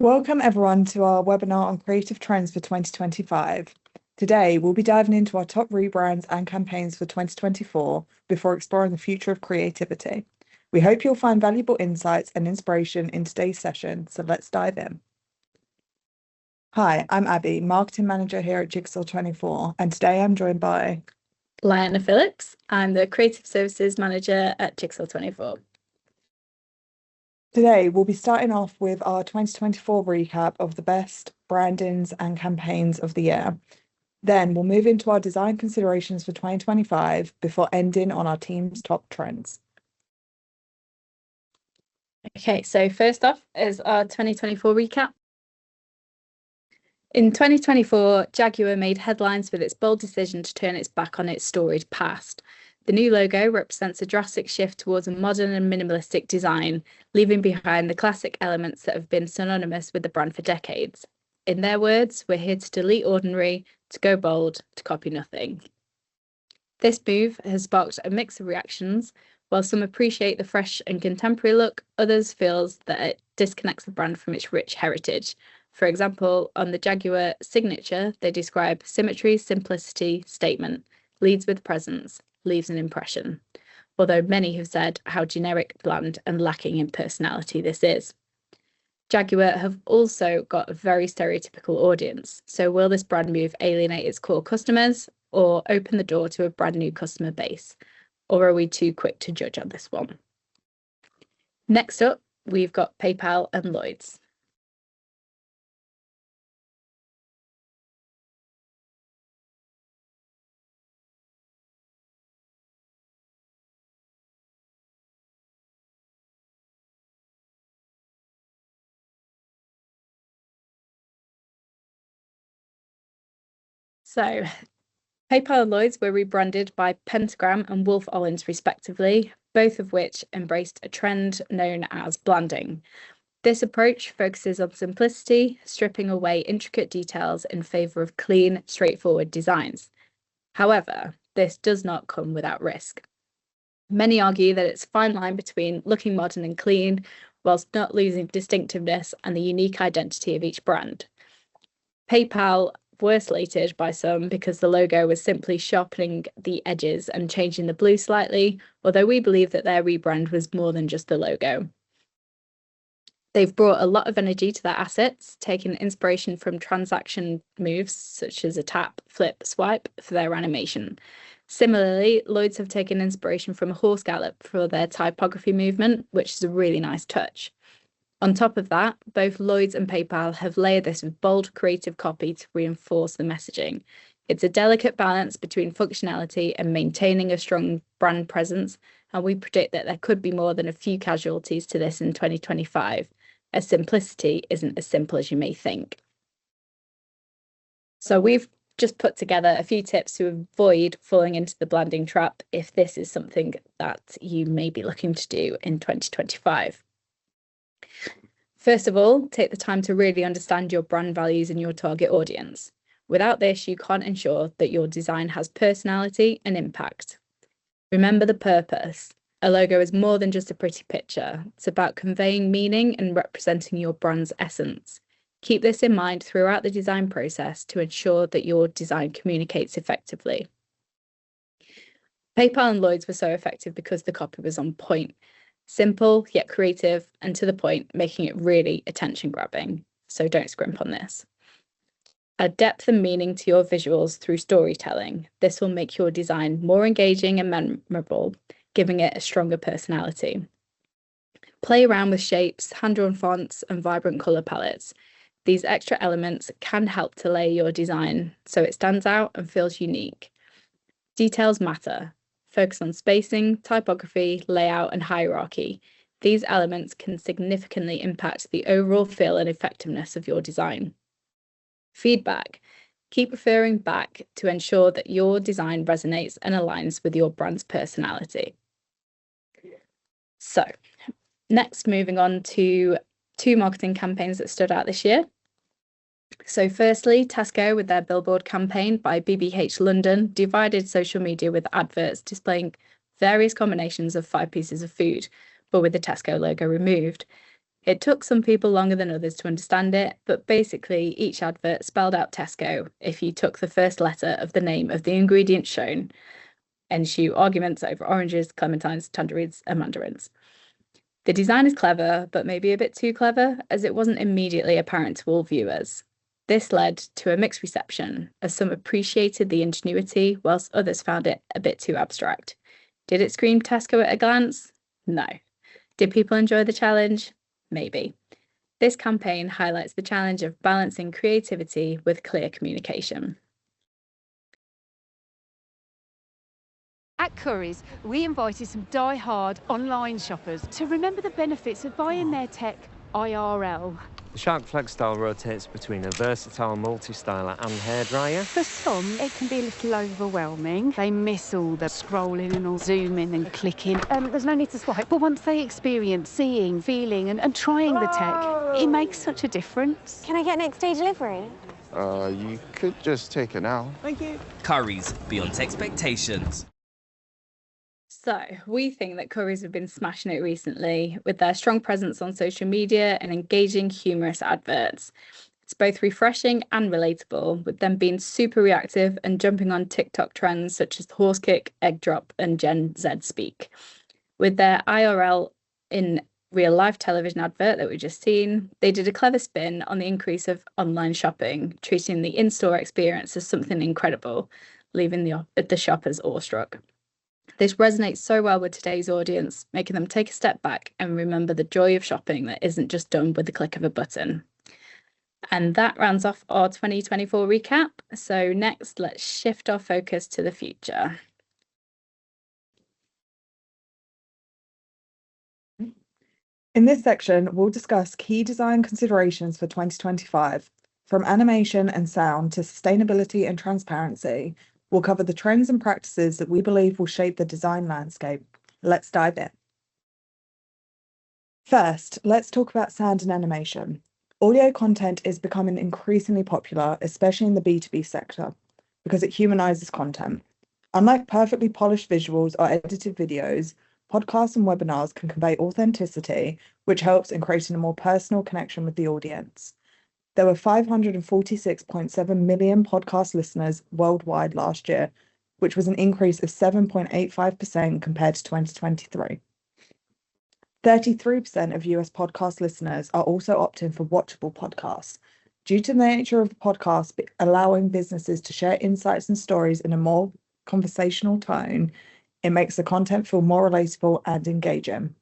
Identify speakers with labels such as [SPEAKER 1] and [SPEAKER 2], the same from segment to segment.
[SPEAKER 1] Welcome everyone to our webinar on creative trends for 2025. Today, we'll be diving into our top rebrands and campaigns for 2024 before exploring the future of creativity. We hope you'll find valuable insights and inspiration in today's session, so let's dive in. Hi, I'm Abby, Marketing Manager here at Jigsaw24, and today I'm joined by
[SPEAKER 2] Lionel Phillips. I'm the Creative Services Manager at Jigsaw24.
[SPEAKER 1] Today, we'll be starting off with our 2024 recap of the best brandings and campaigns of the year. Then we'll move into our design considerations for 2025 before ending on our team's top trends.
[SPEAKER 2] Okay, so first off is our 2024 recap. In 2024, Jaguar made headlines with its bold decision to turn its back on its storied past. The new logo represents a drastic shift towards a modern and minimalistic design, leaving behind the classic elements that have been synonymous with the brand for decades. In their words, we're here to delete ordinary, to go bold, to copy nothing. This move has sparked a mix of reactions. While some appreciate the fresh and contemporary look, others feel that it disconnects the brand from its rich heritage. For example, on the Jaguar signature, they describe symmetry, simplicity, statement, leads with presence, leaves an impression. Although many have said how generic, bland, and lacking in personality this is. Jaguar have also got a very stereotypical audience. So will this brand move alienate its core customers or open the door to a brand new customer base? Or are we too quick to judge on this one? Next up, we've got PayPal and Lloyds. So PayPal and Lloyds were rebranded by Pentagram and Wolf Ollins respectively, both of which embraced a trend known as blanding. This approach focuses on simplicity, stripping away intricate details in favour of clean, straightforward designs. However, this does not come without risk. Many argue that it's a fine line between looking modern and clean, whilst not losing distinctiveness and the unique identity of each brand. PayPal were slated by some because the logo was simply sharpening the edges and changing the blue slightly, although we believe that their rebrand was more than just the logo. They've brought a lot of energy to their assets, taking inspiration from transaction moves such as a tap, flip, swipe for their animation. Similarly, Lloyds have taken inspiration from a horse gallop for their typography movement, which is a really nice touch. On top of that, both Lloyds and PayPal have layered this with bold creative copy to reinforce the messaging. It's a delicate balance between functionality and maintaining a strong brand presence, and we predict that there could be more than a few casualties to this in 2025, as simplicity isn't as simple as you may think. So we've just put together a few tips to avoid falling into the blanding trap if this is something that you may be looking to do in 2025. First of all, take the time to really understand your brand values and your target audience. Without this, you can't ensure that your design has personality and impact. Remember the purpose. A logo is more than just a pretty picture. It's about conveying meaning and representing your brand's essence. Keep this in mind throughout the design process to ensure that your design communicates effectively. PayPal and Lloyds were so effective because the copy was on point. Simple, yet creative and to the point, making it really attention-grabbing. So don't scrimp on this. Add depth and meaning to your visuals through storytelling. This will make your design more engaging and memorable, giving it a stronger personality. Play around with shapes, hand-drawn fonts, and vibrant colour palettes. These extra elements can help to layer your design so it stands out and feels unique. Details matter. Focus on spacing, typography, layout, and hierarchy. These elements can significantly impact the overall feel and effectiveness of your design. Feedback. Keep referring back to ensure that your design resonates and aligns with your brand's personality. So, next, moving on to two marketing campaigns that stood out this year. So firstly, Tesco with their billboard campaign by BBH London divided social media with adverts displaying various combinations of 5 pieces of food, but with the Tesco logo removed. It took some people longer than others to understand it, but basically each advert spelled out Tesco if you took the first letter of the name of the ingredient shown, ensue arguments over oranges, clementines, tangerines, and mandarins. The design is clever, but maybe a bit too clever, as it wasn't immediately apparent to all viewers. This led to a mixed reception, as some appreciated the ingenuity, whilst others found it a bit too abstract. Did it scream Tesco at a glance? No. Did people enjoy the challenge? Maybe. This campaign highlights the challenge of balancing creativity with clear communication.
[SPEAKER 3] At Currys, we invited some die-hard online shoppers to remember the benefits of buying their tech IRL.
[SPEAKER 4] The Shark Flag style rotates between a versatile multi-styler and hairdryer.
[SPEAKER 3] For some, it can be a little overwhelming. They miss all the scrolling and all zooming and clicking. There's no need to swipe. But once they experience seeing, feeling and trying the tech, it makes such a difference.
[SPEAKER 5] Can I get next day delivery?
[SPEAKER 6] You could just take it now.
[SPEAKER 1] Thank you.
[SPEAKER 7] Currys, beyond expectations.
[SPEAKER 2] So, we think that Currys have been smashing it recently with their strong presence on social media and engaging, humorous adverts. It's both refreshing and relatable, with them being super reactive and jumping on TikTok trends such as horse kick, egg drop, and Gen Z speak. With their IRL in real life television advert that we've just seen, they did a clever spin on the increase of online shopping, treating the in-store experience as something incredible, leaving the shoppers awestruck. This resonates so well with today's audience, making them take a step back and remember the joy of shopping that isn't just done with the click of a button. And that rounds off our 2024 recap. So next, let's shift our focus to the future.
[SPEAKER 1] In this section, we'll discuss key design considerations for 2025, from animation and sound to sustainability and transparency. We'll cover the trends and practices that we believe will shape the design landscape. Let's dive in. First, let's talk about sound and animation. Audio content is becoming increasingly popular, especially in the B2B sector, because it humanizes content. Unlike perfectly polished visuals or edited videos, podcasts and webinars can convey authenticity, which helps in creating a more personal connection with the audience. There were 546.7 million podcast listeners worldwide last year, which was an increase of 7.85% compared to 2023. 33% of US podcast listeners are also opting for watchable podcasts. Due to the nature of the podcast allowing businesses to share insights and stories in a more conversational tone, it makes the content feel more relatable and engaging.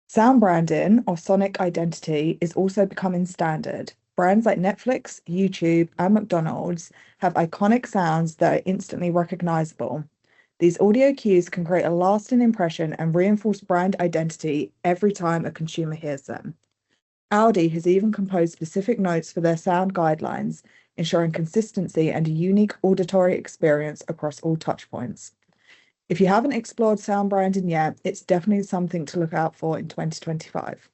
[SPEAKER 1] Sound branding or sonic identity is also becoming standard. Brands like Netflix, YouTube, and McDonald's have iconic sounds that are instantly recognizable. These audio cues can create a lasting impression and reinforce brand identity every time a consumer hears them. Audi has even composed specific notes for their sound guidelines, ensuring consistency and a unique auditory experience across all touchpoints. If you haven't explored sound branding yet, it's definitely something to look out for in 2025.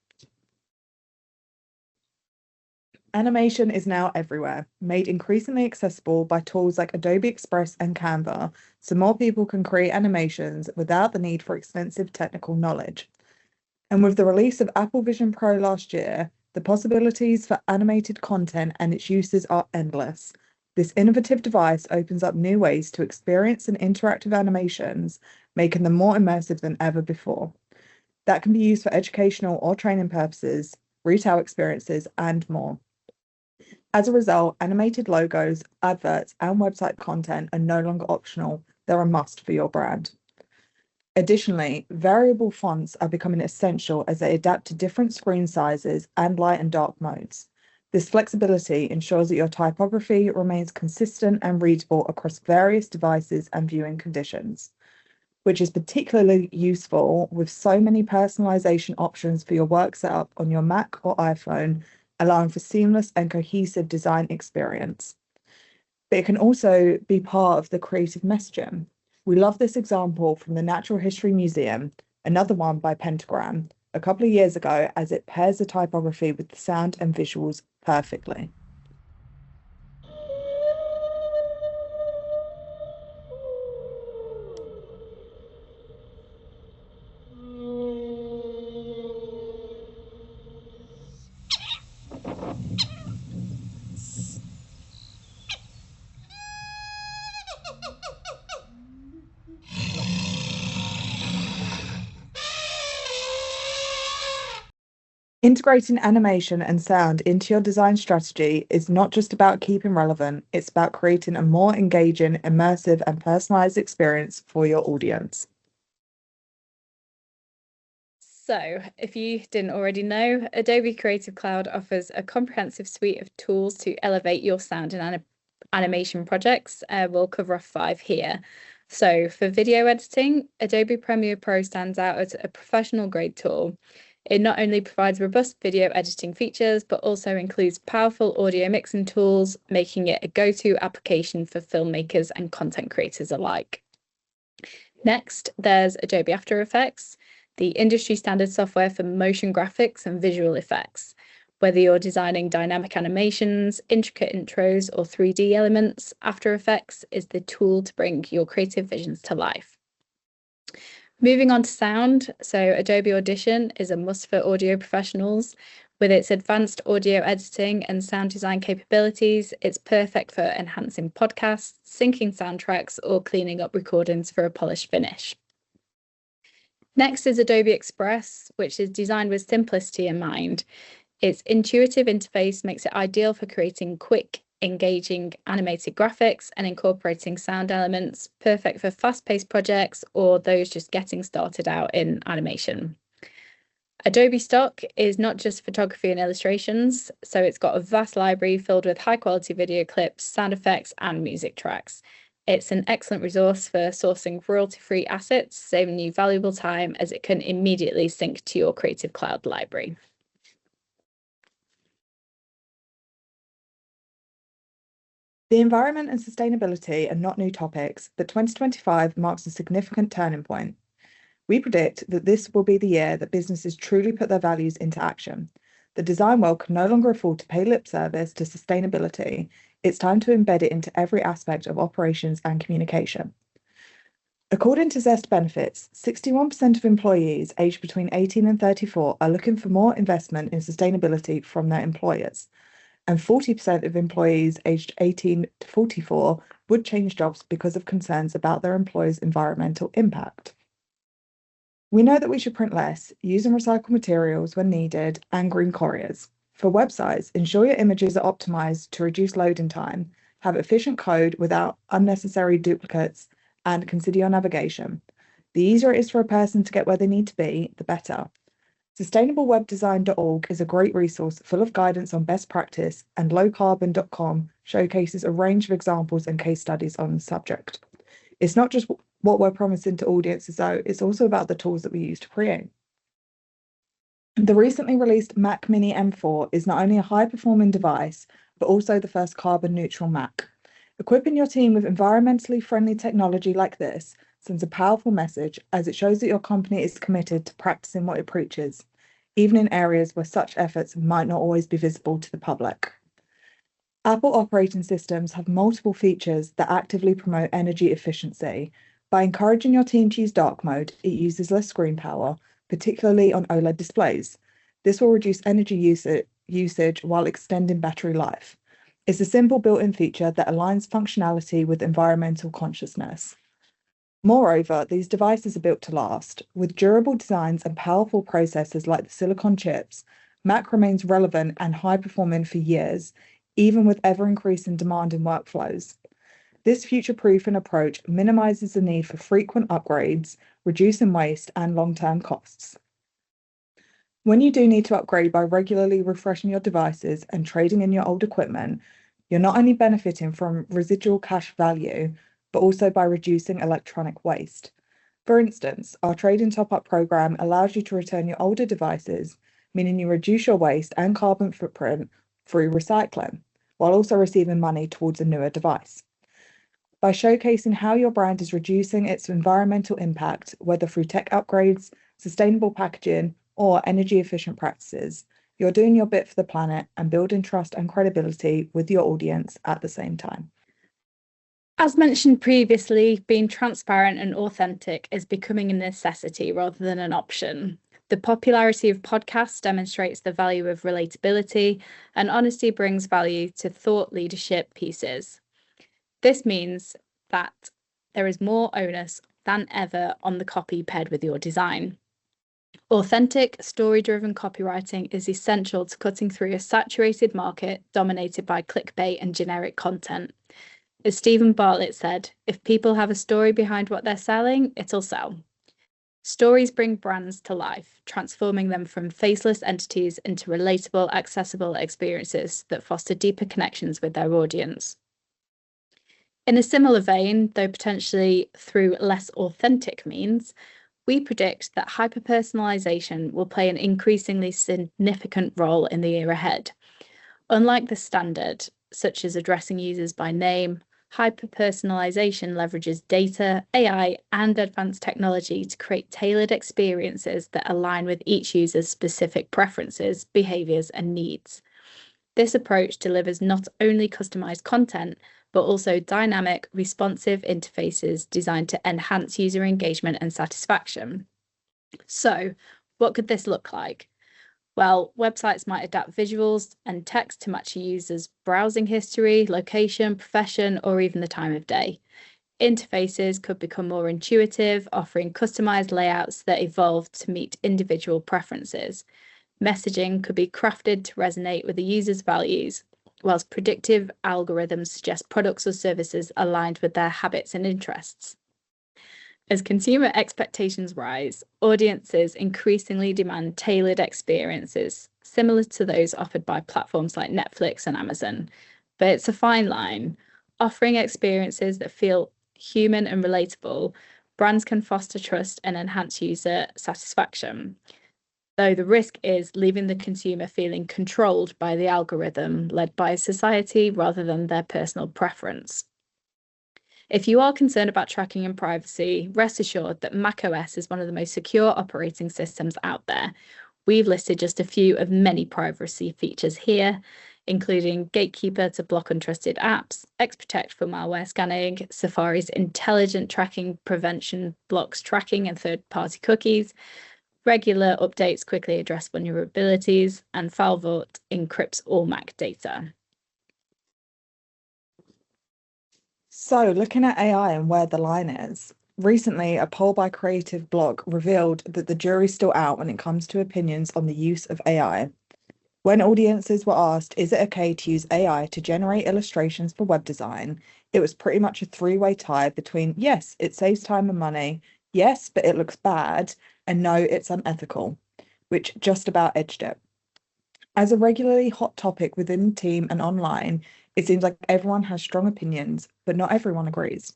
[SPEAKER 1] Animation is now everywhere, made increasingly accessible by tools like Adobe Express and Canva, so more people can create animations without the need for extensive technical knowledge. And with the release of Apple Vision Pro last year, the possibilities for animated content and its uses are endless. This innovative device opens up new ways to experience and interactive animations, making them more immersive than ever before. That can be used for educational or training purposes, retail experiences, and more. As a result, animated logos, adverts, and website content are no longer optional. They're a must for your brand. Additionally, variable fonts are becoming essential as they adapt to different screen sizes and light and dark modes. This flexibility ensures that your typography remains consistent and readable across various devices and viewing conditions, which is particularly useful with so many personalization options for your work setup on your Mac or iPhone, allowing for seamless and cohesive design experience. But it can also be part of the creative messaging. We love this example from the Natural History Museum, another one by Pentagram, a couple of years ago, as it pairs the typography with the sound and visuals perfectly. Integrating animation and sound into your design strategy is not just about keeping relevant, it's about creating a more engaging, immersive, and personalized experience for your audience.
[SPEAKER 2] So, if you didn't already know, Adobe Creative Cloud offers a comprehensive suite of tools to elevate your sound and animation projects. We'll cover off 5 here. So, for video editing, Adobe Premiere Pro stands out as a professional grade tool. It not only provides robust video editing features, but also includes powerful audio mixing tools, making it a go-to application for filmmakers and content creators alike. Next, there's Adobe After Effects, the industry standard software for motion graphics and visual effects. Whether you're designing dynamic animations, intricate intros, or 3D elements, After Effects is the tool to bring your creative visions to life. Moving on to sound, so Adobe Audition is a must for audio professionals. With its advanced audio editing and sound design capabilities, it's perfect for enhancing podcasts, syncing soundtracks, or cleaning up recordings for a polished finish. Next is Adobe Express, which is designed with simplicity in mind. Its intuitive interface makes it ideal for creating quick, engaging animated graphics and incorporating sound elements, perfect for fast-paced projects or those just getting started out in animation. Adobe Stock is not just photography and illustrations, so it's got a vast library filled with high-quality video clips, sound effects, and music tracks. It's an excellent resource for sourcing royalty-free assets, saving you valuable time as it can immediately sync to your Creative Cloud library.
[SPEAKER 1] The environment and sustainability are not new topics, but 2025 marks a significant turning point. We predict that this will be the year that businesses truly put their values into action. The design world can no longer afford to pay lip service to sustainability. It's time to embed it into every aspect of operations and communication. According to Zest Benefits, 61% of employees aged between 18 and 34 are looking for more investment in sustainability from their employers, and 40% of employees aged 18 to 44 would change jobs because of concerns about their employer's environmental impact. We know that we should print less, use and recycle materials when needed, and green couriers. For websites, ensure your images are optimized to reduce loading time, have efficient code without unnecessary duplicates, and consider your navigation. The easier it is for a person to get where they need to be, the better. SustainableWebDesign.org is a great resource full of guidance on best practice, and lowcarbon.com showcases a range of examples and case studies on the subject. It's not just what we're promising to audiences, though, it's also about the tools that we use to create. The recently released Mac Mini M4 is not only a high-performing device, but also the first carbon-neutral Mac. Equipping your team with environmentally friendly technology like this sends a powerful message, as it shows that your company is committed to practicing what it preaches, even in areas where such efforts might not always be visible to the public. Apple operating systems have multiple features that actively promote energy efficiency. By encouraging your team to use dark mode, it uses less screen power, particularly on OLED displays. This will reduce energy usage while extending battery life. It's a simple built-in feature that aligns functionality with environmental consciousness. Moreover, these devices are built to last. With durable designs and powerful processors like the silicon chips, Mac remains relevant and high-performing for years, even with ever-increasing demand in workflows. This future-proofing approach minimizes the need for frequent upgrades, reducing waste and long-term costs. When you do need to upgrade by regularly refreshing your devices and trading in your old equipment, you're not only benefiting from residual cash value, but also by reducing electronic waste. For instance, our trade-in top-up program allows you to return your older devices, meaning you reduce your waste and carbon footprint through recycling, while also receiving money towards a newer device. By showcasing how your brand is reducing its environmental impact, whether through tech upgrades, sustainable packaging, or energy-efficient practices, you're doing your bit for the planet and building trust and credibility with your audience at the same time.
[SPEAKER 2] As mentioned previously, being transparent and authentic is becoming a necessity rather than an option. The popularity of podcasts demonstrates the value of relatability, and honesty brings value to thought leadership pieces. This means that there is more onus than ever on the copy paired with your design. Authentic, story-driven copywriting is essential to cutting through a saturated market dominated by clickbait and generic content. As Stephen Bartlett said, if people have a story behind what they're selling, it'll sell. Stories bring brands to life, transforming them from faceless entities into relatable, accessible experiences that foster deeper connections with their audience. In a similar vein, though potentially through less authentic means, we predict that hyper-personalization will play an increasingly significant role in the year ahead. Unlike the standard, such as addressing users by name, hyper-personalization leverages data, AI, and advanced technology to create tailored experiences that align with each user's specific preferences, behaviors, and needs. This approach delivers not only customized content, but also dynamic, responsive interfaces designed to enhance user engagement and satisfaction. So, what could this look like? Well, websites might adapt visuals and text to match a user's browsing history, location, profession, or even the time of day. Interfaces could become more intuitive, offering customized layouts that evolve to meet individual preferences. Messaging could be crafted to resonate with the user's values, whilst predictive algorithms suggest products or services aligned with their habits and interests. As consumer expectations rise, audiences increasingly demand tailored experiences, similar to those offered by platforms like Netflix and Amazon. But it's a fine line. Offering experiences that feel human and relatable, brands can foster trust and enhance user satisfaction, though the risk is leaving the consumer feeling controlled by the algorithm led by society rather than their personal preference. If you are concerned about tracking and privacy, rest assured that macOS is one of the most secure operating systems out there. We've listed just a few of many privacy features here, including Gatekeeper to block untrusted apps, XProtect for malware scanning, Safari's intelligent tracking prevention blocks tracking and third-party cookies, regular updates quickly address vulnerabilities, and FileVault encrypts all Mac data.
[SPEAKER 1] So, looking at AI and where the line is, recently a poll by Creative Block revealed that the jury's still out when it comes to opinions on the use of AI. When audiences were asked, is it okay to use AI to generate illustrations for web design, it was pretty much a three-way tie between yes, it saves time and money, yes, but it looks bad, and no, it's unethical, which just about edged it. As a regularly hot topic within the team and online, it seems like everyone has strong opinions, but not everyone agrees.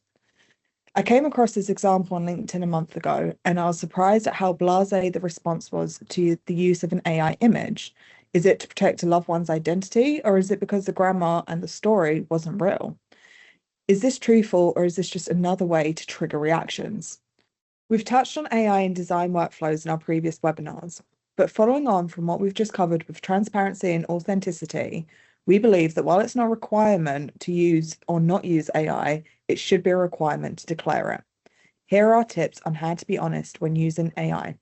[SPEAKER 1] I came across this example on LinkedIn a month ago, and I was surprised at how blasé the response was to the use of an AI image. Is it to protect a loved one's identity, or is it because the grammar and the story wasn't real? Is this truthful, or is this just another way to trigger reactions? We've touched on AI in design workflows in our previous webinars, but following on from what we've just covered with transparency and authenticity, we believe that while it's not a requirement to use or not use AI, it should be a requirement to declare it. Here are our tips on how to be honest when using AI.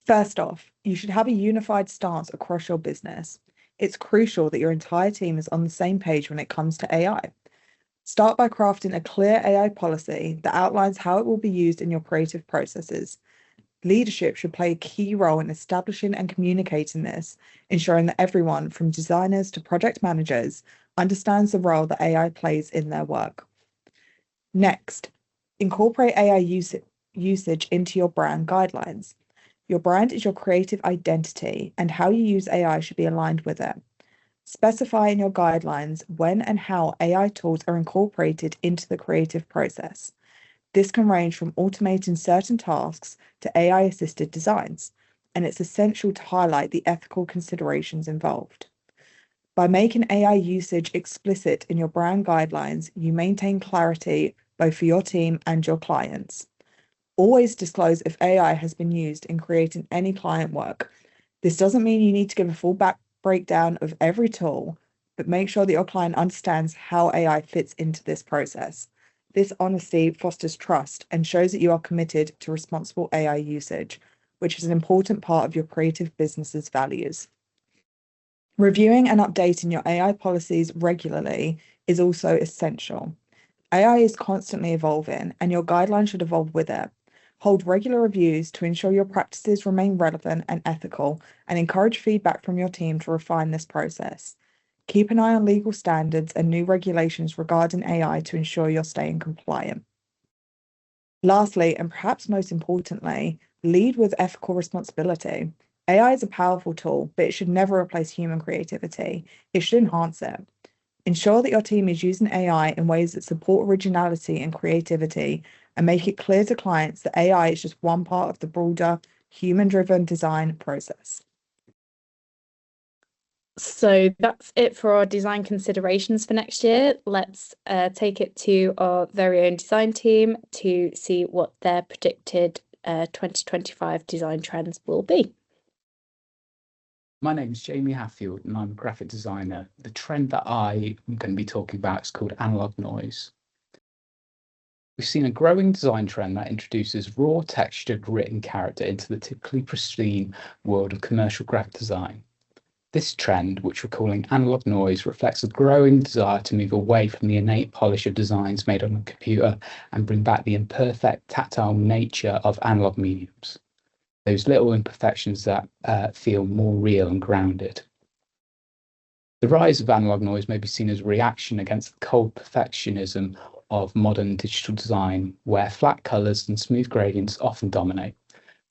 [SPEAKER 1] First off, you should have a unified stance across your business. It's crucial that your entire team is on the same page when it comes to AI. Start by crafting a clear AI policy that outlines how it will be used in your creative processes. Leadership should play a key role in establishing and communicating this, ensuring that everyone from designers to project managers understands the role that AI plays in their work. Next, incorporate AI usage into your brand guidelines. Your brand is your creative identity, and how you use AI should be aligned with it. Specify in your guidelines when and how AI tools are incorporated into the creative process. This can range from automating certain tasks to AI-assisted designs, and it's essential to highlight the ethical considerations involved. By making AI usage explicit in your brand guidelines, you maintain clarity both for your team and your clients. Always disclose if AI has been used in creating any client work. This doesn't mean you need to give a full breakdown of every tool, but make sure that your client understands how AI fits into this process. This honesty fosters trust and shows that you are committed to responsible AI usage, which is an important part of your creative business's values. Reviewing and updating your AI policies regularly is also essential. AI is constantly evolving, and your guidelines should evolve with it. Hold regular reviews to ensure your practices remain relevant and ethical, and encourage feedback from your team to refine this process. Keep an eye on legal standards and new regulations regarding AI to ensure you're staying compliant. Lastly, and perhaps most importantly, lead with ethical responsibility. AI is a powerful tool, but it should never replace human creativity. It should enhance it. Ensure that your team is using AI in ways that support originality and creativity, and make it clear to clients that AI is just one part of the broader human-driven design process.
[SPEAKER 2] So that's it for our design considerations for next year. Let's take it to our very own design team to see what their predicted 2025 design trends will be.
[SPEAKER 5] My name is Jamie Hatfield and I'm a graphic designer. The trend that I am going to be talking about is called analog noise. We've seen a growing design trend that introduces raw texture, grit and character into the typically pristine world of commercial graphic design. This trend, which we're calling analog noise, reflects a growing desire to move away from the innate polish of designs made on a computer and bring back the imperfect, tactile nature of analog mediums. Those little imperfections that feel more real and grounded. The rise of analog noise may be seen as a reaction against the cold perfectionism of modern digital design, where flat colors and smooth gradients often dominate.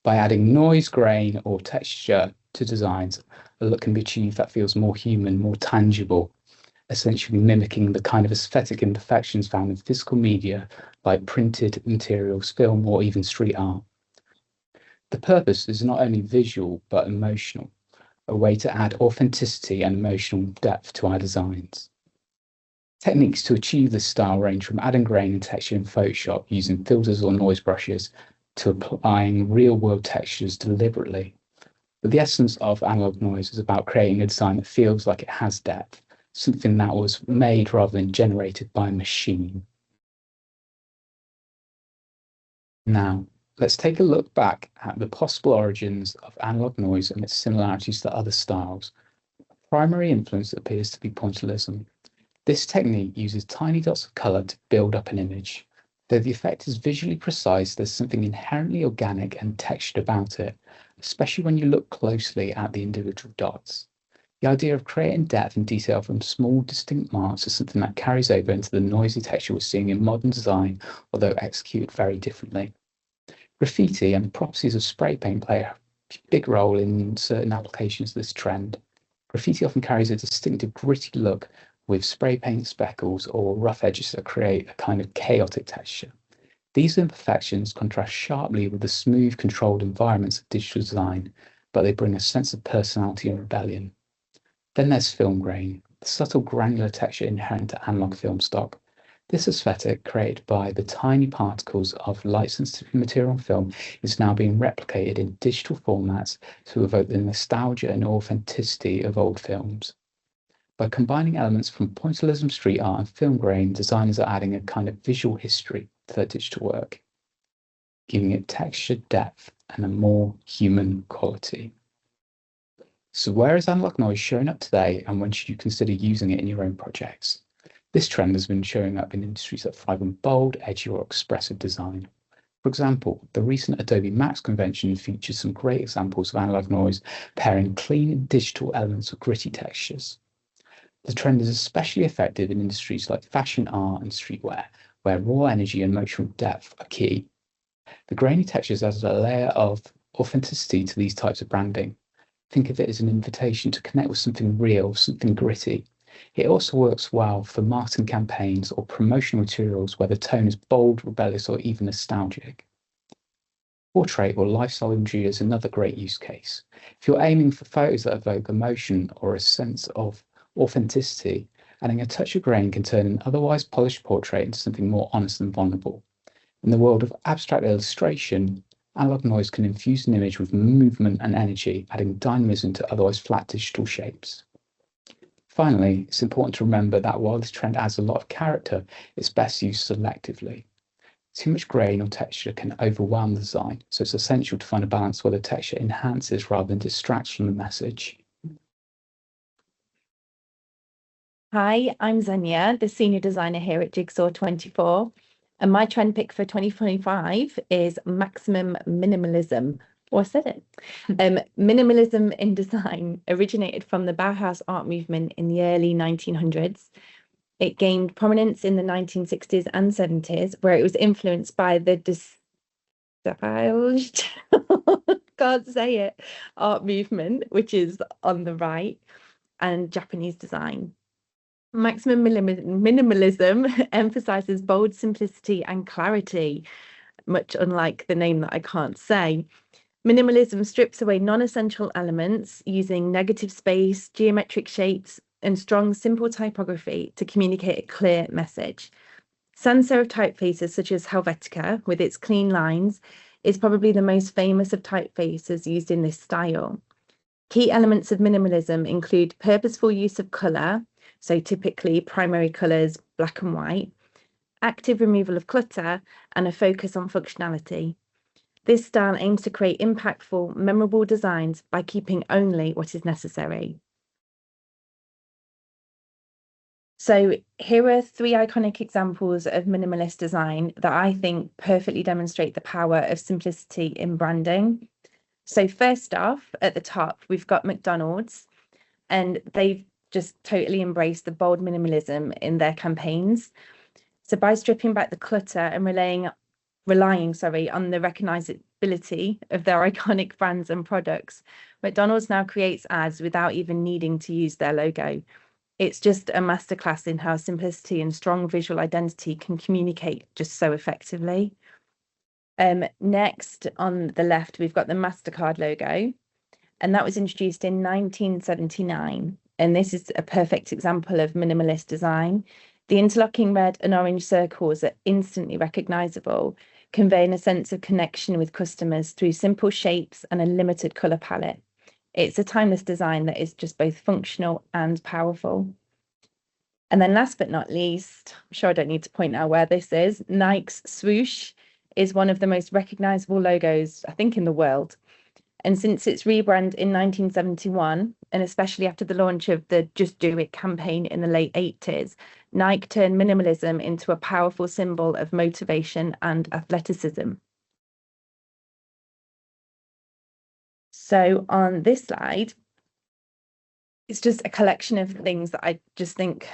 [SPEAKER 5] By adding noise, grain, or texture to designs, a look can be achieved that feels more human, more tangible, essentially mimicking the kind of aesthetic imperfections found in physical media like printed materials, film, or even street art. The purpose is not only visual, but emotional, a way to add authenticity and emotional depth to our designs. Techniques to achieve this style range from adding grain and texture in Photoshop using filters or noise brushes to applying real-world textures deliberately. But the essence of analog noise is about creating a design that feels like it has depth, something that was made rather than generated by a machine. Now, let's take a look back at the possible origins of analog noise and its similarities to other styles. Primary influence appears to be pointillism. This technique uses tiny dots of colour to build up an image. Though the effect is visually precise, there's something inherently organic and textured about it, especially when you look closely at the individual dots. The idea of creating depth and detail from small, distinct marks is something that carries over into the noisy texture we're seeing in modern design, although executed very differently. Graffiti and the properties of spray paint play a big role in certain applications of this trend. Graffiti often carries a distinctive gritty look with spray paint speckles or rough edges that create a kind of chaotic texture. These imperfections contrast sharply with the smooth, controlled environments of digital design, but they bring a sense of personality and rebellion. Then there's film grain, the subtle granular texture inherent to analog film stock. This aesthetic, created by the tiny particles of light-sensitive material on film, is now being replicated in digital formats to evoke the nostalgia and authenticity of old films. By combining elements from pointillism, street art, and film grain, designers are adding a kind of visual history to their digital work, giving it texture, depth, and a more human quality. So where is analog noise showing up today, and when should you consider using it in your own projects? This trend has been showing up in industries that thrive on bold, edgy, or expressive design. For example, the recent Adobe Max convention features some great examples of analog noise pairing clean digital elements with gritty textures. The trend is especially effective in industries like fashion, art, and streetwear, where raw energy and emotional depth are key. The grainy textures add a layer of authenticity to these types of branding. Think of it as an invitation to connect with something real, something gritty. It also works well for marketing campaigns or promotional materials where the tone is bold, rebellious, or even nostalgic. Portrait or lifestyle imagery is another great use case. If you're aiming for photos that evoke emotion or a sense of authenticity, adding a touch of grain can turn an otherwise polished portrait into something more honest and vulnerable. In the world of abstract illustration, analog noise can infuse an image with movement and energy, adding dynamism to otherwise flat digital shapes. Finally, it's important to remember that while this trend adds a lot of character, it's best used selectively. Too much grain or texture can overwhelm the design, so it's essential to find a balance where the texture enhances rather than distracts from the message.
[SPEAKER 8] Hi, I'm Zania, the senior designer here at Jigsaw 24. And my trend pick for 2025 is maximum minimalism. Oh, I said it. Minimalism in design originated from the Bauhaus art movement in the early 1900s. It gained prominence in the 1960s and 70s, where it was influenced by the stylized, can't say it, art movement, which is on the right, and Japanese design. Maximum minimalism emphasizes bold simplicity and clarity, much unlike the name that I can't say. Minimalism strips away non-essential elements using negative space, geometric shapes, and strong, simple typography to communicate a clear message. Sans serif typefaces such as Helvetica, with its clean lines, is probably the most famous of typefaces used in this style. Key elements of minimalism include purposeful use of colour, so typically primary colours, black and white, active removal of clutter, and a focus on functionality. This style aims to create impactful, memorable designs by keeping only what is necessary. So here are 3 iconic examples of minimalist design that I think perfectly demonstrate the power of simplicity in branding. So first off, at the top, we've got McDonald's, and they've just totally embraced the bold minimalism in their campaigns. So by stripping back the clutter and relying on the recognizability of their iconic brands and products, McDonald's now creates ads without even needing to use their logo. It's just a masterclass in how simplicity and strong visual identity can communicate just so effectively. Next, on the left, we've got the MasterCard logo, and that was introduced in 1979. And this is a perfect example of minimalist design. The interlocking red and orange circles are instantly recognizable, conveying a sense of connection with customers through simple shapes and a limited color palette. It's a timeless design that is just both functional and powerful. And then last but not least, I'm sure I don't need to point out where this is, Nike's swoosh is one of the most recognizable logos, I think, in the world. And since its rebrand in 1971, and especially after the launch of the Just Do It campaign in the late 80s, Nike turned minimalism into a powerful symbol of motivation and athleticism. So on this slide, it's just a collection of things that I just think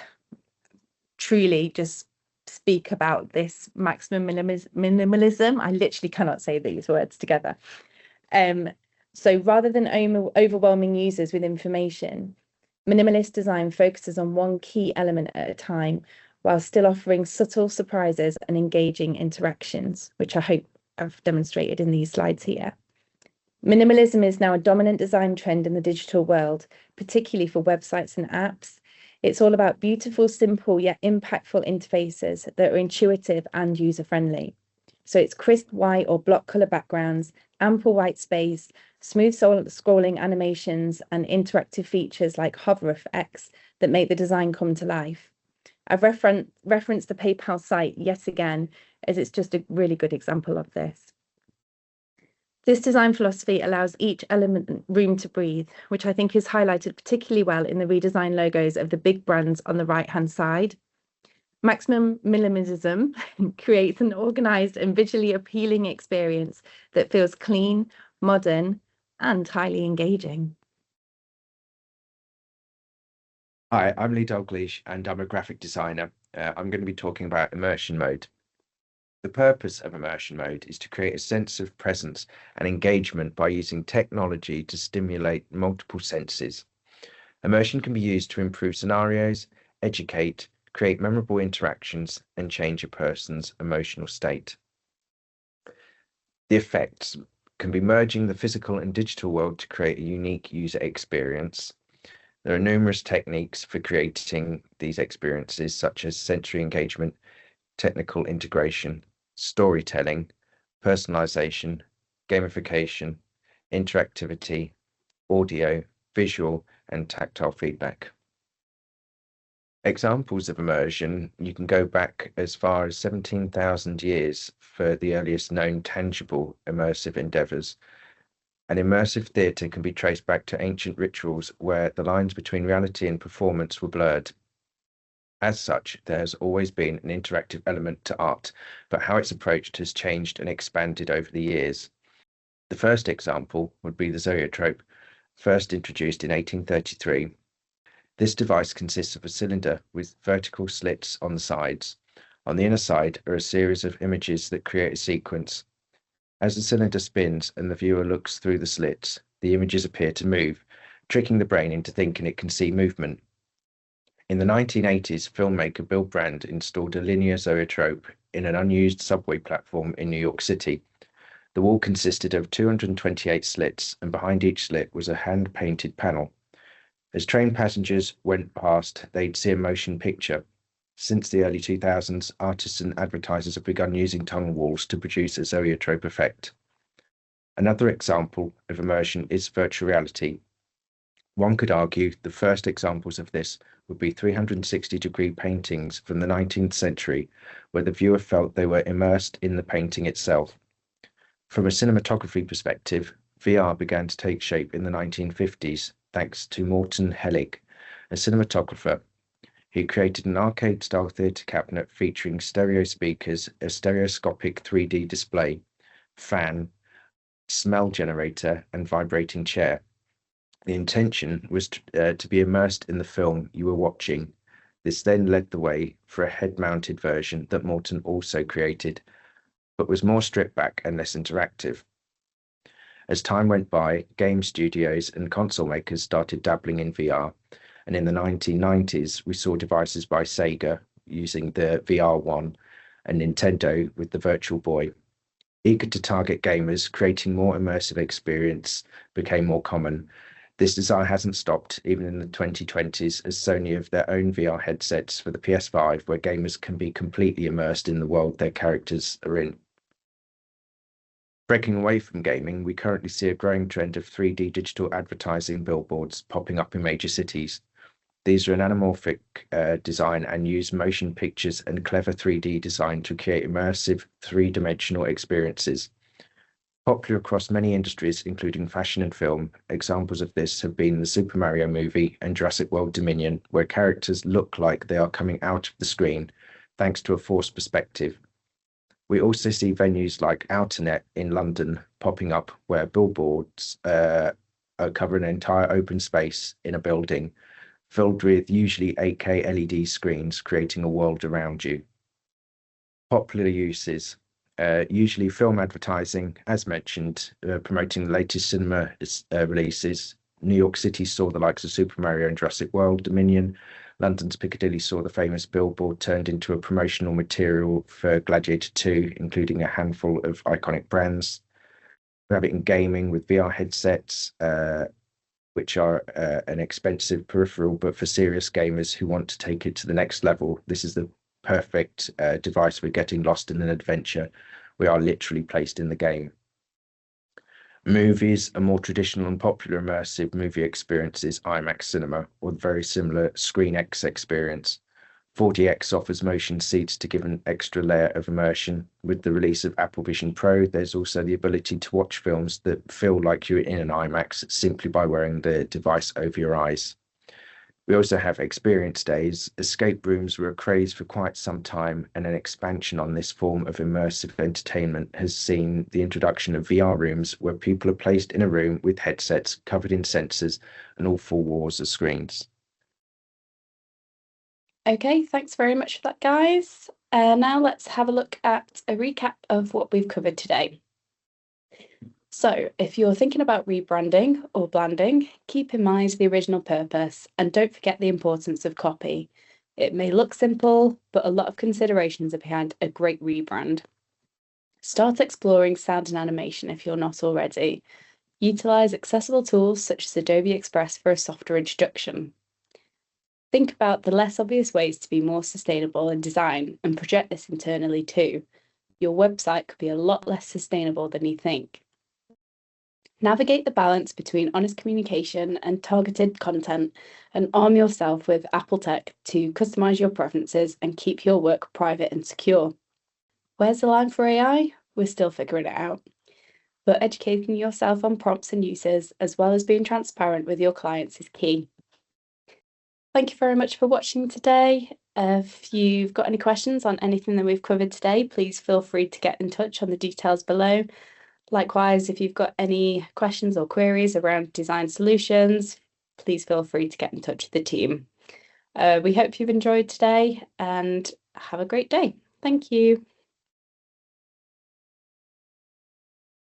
[SPEAKER 8] truly just speak about this maximum minimalism. I literally cannot say these words together. So rather than overwhelming users with information, minimalist design focuses on one key element at a time, while still offering subtle surprises and engaging interactions, which I hope I've demonstrated in these slides here. Minimalism is now a dominant design trend in the digital world, particularly for websites and apps. It's all about beautiful, simple, yet impactful interfaces that are intuitive and user-friendly. So it's crisp white or block color backgrounds, ample white space, smooth scrolling animations, and interactive features like hover effects that make the design come to life. I've referenced the PayPal site yet again, as it's just a really good example of this. This design philosophy allows each element room to breathe, which I think is highlighted particularly well in the redesigned logos of the big brands on the right-hand side. Maximum minimalism creates an organized and visually appealing experience that feels clean, modern, and highly engaging.
[SPEAKER 6] Hi, I'm Lee Dalgleish and I'm a graphic designer. I'm going to be talking about immersion mode. The purpose of immersion mode is to create a sense of presence and engagement by using technology to stimulate multiple senses. Immersion can be used to improve scenarios, educate, create memorable interactions, and change a person's emotional state. The effects can be merging the physical and digital world to create a unique user experience. There are numerous techniques for creating these experiences, such as sensory engagement, technical integration, storytelling, personalization, gamification, interactivity, audio, visual, and tactile feedback. Examples of immersion, you can go back as far as 17,000 years for the earliest known tangible immersive endeavors. And immersive theatre can be traced back to ancient rituals where the lines between reality and performance were blurred. As such, there has always been an interactive element to art, but how it's approached has changed and expanded over the years. The first example would be the zoetrope, first introduced in 1833. This device consists of a cylinder with vertical slits on the sides. On the inner side are a series of images that create a sequence. As the cylinder spins and the viewer looks through the slits, the images appear to move, tricking the brain into thinking it can see movement. In the 1980s, filmmaker Bill Brand installed a linear zoetrope in an unused subway platform in New York City. The wall consisted of 228 slits, and behind each slit was a hand-painted panel. As train passengers went past, they'd see a motion picture. Since the early 2000s, artists and advertisers have begun using tunnel walls to produce a zoetrope effect. Another example of immersion is virtual reality. One could argue the first examples of this would be 360-degree paintings from the 19th century, where the viewer felt they were immersed in the painting itself. From a cinematography perspective, VR began to take shape in the 1950s, thanks to Morton Hellig, a cinematographer. He created an arcade-style theatre cabinet featuring stereo speakers, a stereoscopic 3D display, fan, smell generator, and vibrating chair. The intention was to be immersed in the film you were watching. This then led the way for a head-mounted version that Morton also created, but was more stripped back and less interactive. As time went by, game studios and console makers started dabbling in VR, and in the 1990s, we saw devices by Sega using the VR1 and Nintendo with the Virtual Boy. Eager to target gamers, creating more immersive experience became more common. This desire hasn't stopped even in the 2020s, as Sony have their own VR headsets for the PS5, where gamers can be completely immersed in the world their characters are in. Breaking away from gaming, we currently see a growing trend of 3D digital advertising billboards popping up in major cities. These are an anamorphic design and use motion pictures and clever 3D design to create immersive, three-dimensional experiences. Popular across many industries, including fashion and film, examples of this have been the Super Mario movie and Jurassic World Dominion, where characters look like they are coming out of the screen, thanks to a forced perspective. We also see venues like Outernet in London popping up, where billboards cover an entire open space in a building, filled with usually 8K LED screens, creating a world around you. Popular uses. Usually film advertising, as mentioned, promoting the latest cinema releases. New York City saw the likes of Super Mario and Jurassic World Dominion. London's Piccadilly saw the famous billboard turned into a promotional material for Gladiator 2, including a handful of iconic brands. We have it in gaming with VR headsets, which are an expensive peripheral, but for serious gamers who want to take it to the next level, this is the perfect device for getting lost in an adventure. We are literally placed in the game. Movies, a more traditional and popular immersive movie experience is IMAX cinema, or the very similar ScreenX experience. 4DX offers motion seats to give an extra layer of immersion. With the release of Apple Vision Pro, there's also the ability to watch films that feel like you're in an IMAX simply by wearing the device over your eyes. We also have experience days. Escape rooms were a craze for quite some time, and an expansion on this form of immersive entertainment has seen the introduction of VR rooms, where people are placed in a room with headsets covered in sensors and all four walls are screens.
[SPEAKER 2] Okay, thanks very much for that, guys. Now let's have a look at a recap of what we've covered today. So, if you're thinking about rebranding or blanding, keep in mind the original purpose and don't forget the importance of copy. It may look simple, but a lot of considerations are behind a great rebrand. Start exploring sound and animation if you're not already. Utilize accessible tools such as Adobe Express for a softer introduction. Think about the less obvious ways to be more sustainable in design and project this internally too. Your website could be a lot less sustainable than you think. Navigate the balance between honest communication and targeted content, and arm yourself with Apple tech to customize your preferences and keep your work private and secure. Where's the line for AI? We're still figuring it out. But educating yourself on prompts and uses, as well as being transparent with your clients, is key. Thank you very much for watching today. If you've got any questions on anything that we've covered today, please feel free to get in touch on the details below. Likewise, if you've got any questions or queries around design solutions, please feel free to get in touch with the team. We hope you've enjoyed today and have a great day. Thank you.